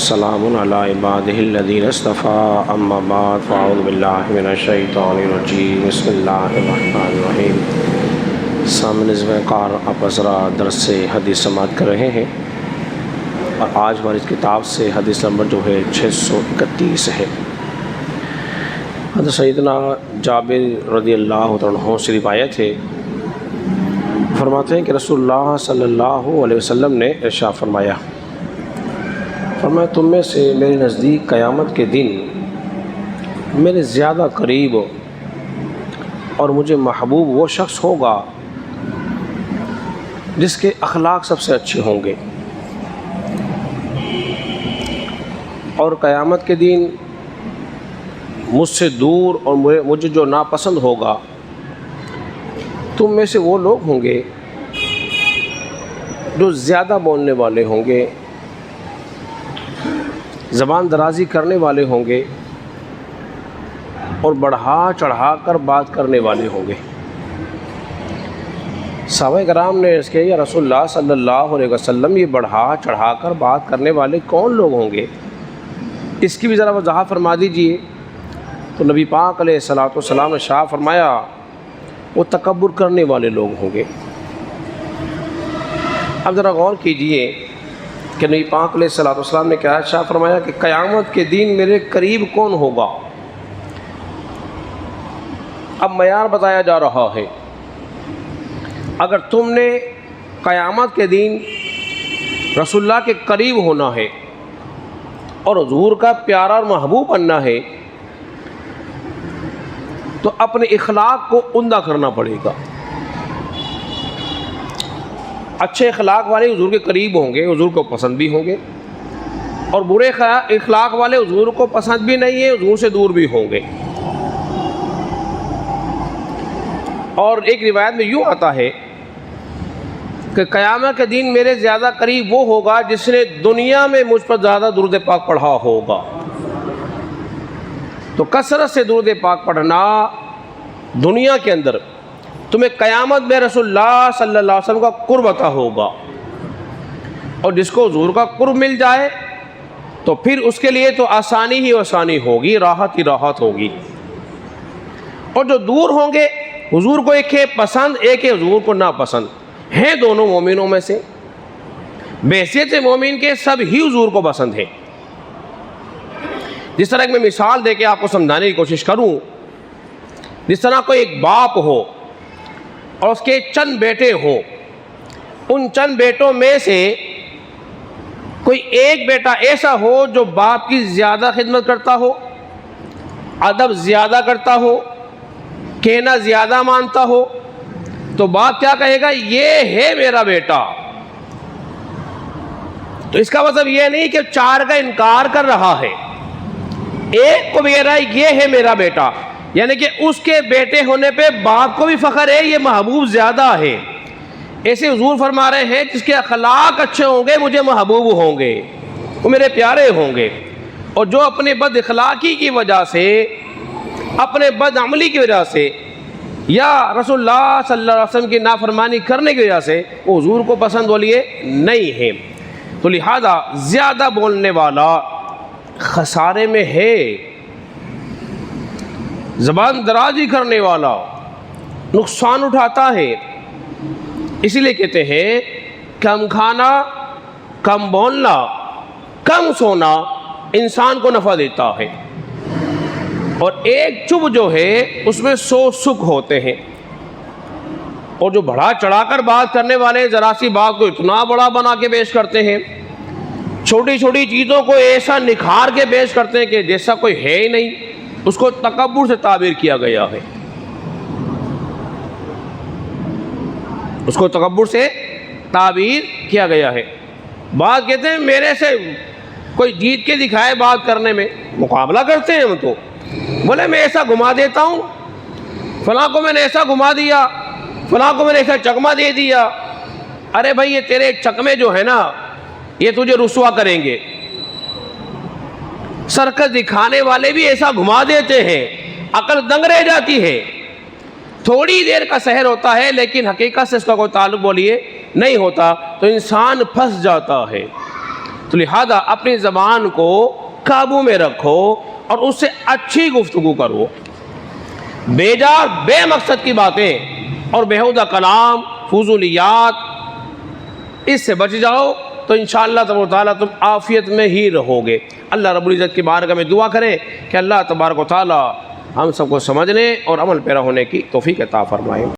السلام علی عبادہ الذین اصطفیٰ اما بعد فاعوذ باللہ من الشیطان الرجیم بسم اللہ الرحمن الرحیم۔ سامنے وقار آپ ذرا درس سے حدیث سماعت کر رہے ہیں اور آج ہماری اس کتاب سے حدیث نمبر جو ہے 631 ہے۔ حضرت سیدنا جابر رضی اللہ عنہ سے روایت ہے، فرماتے ہیں کہ رسول اللہ صلی اللہ علیہ وسلم نے ارشاد فرمایا تم میں سے میرے نزدیک قیامت کے دن میرے زیادہ قریب اور مجھے محبوب وہ شخص ہوگا جس کے اخلاق سب سے اچھے ہوں گے، اور قیامت کے دن مجھ سے دور اور مجھے جو ناپسند ہوگا تم میں سے وہ لوگ ہوں گے جو زیادہ بولنے والے ہوں گے، زبان درازی کرنے والے ہوں گے اور بڑھا چڑھا کر بات کرنے والے ہوں گے۔ صحابہ کرام نے اس کے یا رسول اللہ صلی اللہ علیہ وسلم یہ بڑھا چڑھا کر بات کرنے والے کون لوگ ہوں گے، اس کی بھی ذرا وضاحت فرما دیجئے۔ تو نبی پاک علیہ الصلوۃ والسلام نے ارشاد فرمایا وہ تکبر کرنے والے لوگ ہوں گے۔ اب ذرا غور کیجئے کہ نبی پاک علیہ الصلوۃ والسلام نے کیا ارشاد فرمایا کہ قیامت کے دن میرے قریب کون ہوگا۔ اب معیار بتایا جا رہا ہے، اگر تم نے قیامت کے دن رسول اللہ کے قریب ہونا ہے اور حضور کا پیارا اور محبوب بننا ہے تو اپنے اخلاق کو عمدہ کرنا پڑے گا۔ اچھے اخلاق والے حضور کے قریب ہوں گے، حضور کو پسند بھی ہوں گے، اور برے اخلاق والے حضور کو پسند بھی نہیں ہے، حضور سے دور بھی ہوں گے۔ اور ایک روایت میں یوں آتا ہے کہ قیامت کے دن میرے زیادہ قریب وہ ہوگا جس نے دنیا میں مجھ پر زیادہ درود پاک پڑھا ہوگا۔ تو کثرت سے درود پاک پڑھنا دنیا کے اندر تمہیں قیامت میں رسول اللہ صلی اللہ علیہ وسلم کا قرب عطا ہوگا، اور جس کو حضور کا قرب مل جائے تو پھر اس کے لیے تو آسانی ہی آسانی ہوگی، راحت ہی راحت ہوگی۔ اور جو دور ہوں گے حضور کو ایک ہے پسند، ایک ہے حضور کو ناپسند، ہیں دونوں مومنوں میں سے بحیثیت مومن کے سب ہی حضور کو پسند ہے۔ جس طرح میں مثال دے کے آپ کو سمجھانے کی کوشش کروں، جس طرح کوئی ایک باپ ہو اور اس کے چند بیٹے ہوں، ان چند بیٹوں میں سے کوئی ایک بیٹا ایسا ہو جو باپ کی زیادہ خدمت کرتا ہو، ادب زیادہ کرتا ہو، کہنا زیادہ مانتا ہو، تو باپ کیا کہے گا، یہ ہے میرا بیٹا۔ تو اس کا مطلب یہ نہیں کہ چار کا انکار کر رہا ہے، ایک کو بھی کہہ رہا ہے یہ ہے میرا بیٹا، یعنی کہ اس کے بیٹے ہونے پہ باپ کو بھی فخر ہے، یہ محبوب زیادہ ہے۔ ایسے حضور فرما رہے ہیں جس کے اخلاق اچھے ہوں گے مجھے محبوب ہوں گے، وہ میرے پیارے ہوں گے، اور جو اپنے بد اخلاقی کی وجہ سے، اپنے بد عملی کی وجہ سے، یا رسول اللہ صلی اللہ علیہ وسلم کی نافرمانی کرنے کی وجہ سے وہ حضور کو پسند والیے نہیں ہے، تو لہذا زیادہ بولنے والا خسارے میں ہے، زبان درازی کرنے والا نقصان اٹھاتا ہے۔ اسی لیے کہتے ہیں کم کھانا، کم بولنا، کم سونا انسان کو نفع دیتا ہے، اور ایک چپ جو ہے اس میں 100 سکھ ہوتے ہیں۔ اور جو بڑھا چڑھا کر بات کرنے والے ذرا سی بات کو اتنا بڑا بنا کے پیش کرتے ہیں، چھوٹی چھوٹی چیزوں کو ایسا نکھار کے پیش کرتے ہیں کہ جیسا کوئی ہے ہی نہیں، اس کو تکبر سے تعبیر کیا گیا ہے، اس کو تکبر سے تعبیر کیا گیا ہے۔ بات کہتے ہیں میرے سے کوئی جیت کے دکھائے بات کرنے میں، مقابلہ کرتے ہیں ہم، تو بولے میں ایسا گھما دیتا ہوں، فلاں کو میں نے ایسا گھما دیا، فلاں کو میں نے ایسا چکما دے دیا۔ ارے بھائی یہ تیرے چکمے جو ہے نا یہ تجھے رسوا کریں گے۔ سرکس دکھانے والے بھی ایسا گھما دیتے ہیں، عقل دنگ رہ جاتی ہے۔ تھوڑی دیر کا سحر ہوتا ہے لیکن حقیقت سے اس کا کوئی تعلق بولیے نہیں ہوتا، تو انسان پھنس جاتا ہے۔ تو لہذا اپنی زبان کو قابو میں رکھو اور اس سے اچھی گفتگو کرو. بیجا بے مقصد کی باتیں اور بیہودہ کلام، فضولیات، اس سے بچ جاؤ تو انشاءاللہ تبارک و تعالیٰ تم عافیت میں ہی رہو گے. اللہ رب العزت کی بارگاہ میں دعا کریں کہ اللہ تبارک و تعالیٰ ہم سب کو سمجھنے اور عمل پیرا ہونے کی توفیق عطا فرمائے.